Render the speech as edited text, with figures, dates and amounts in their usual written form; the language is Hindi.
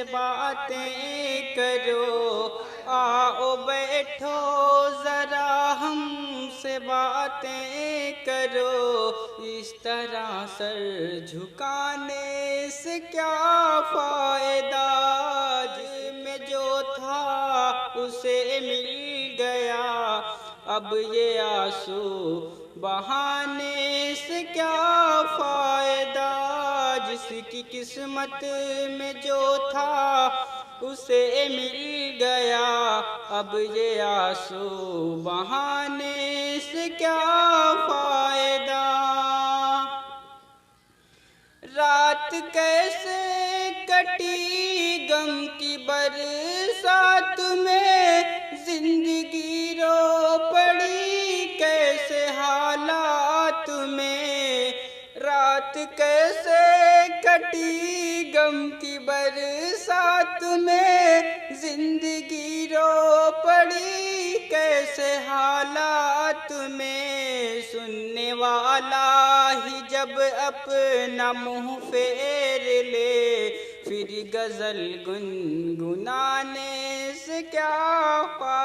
हमसे बातें करो, आओ बैठो ज़रा हमसे बातें करो। इस तरह सर झुकाने से क्या फ़ायदा, जिसमें जो था उसे मिल गया। अब ये आंसू बहाने से क्या फ़ायदा, जिसकी किस्मत में जो था उसे मिल गया। अब ये आंसू बहाने से क्या फ़ायदा। रात कैसे कटी गम की बरसात में, जिंदगी रो पड़ी कैसे हालात में। रात कैसे कटी गम की बरसात में, जिंदगी रो पड़ी कैसे हालात में। सुनने वाला ही जब अपना मुँह फेर ले, फिर गज़ल गुनगुनाने से क्या फ़ायदा।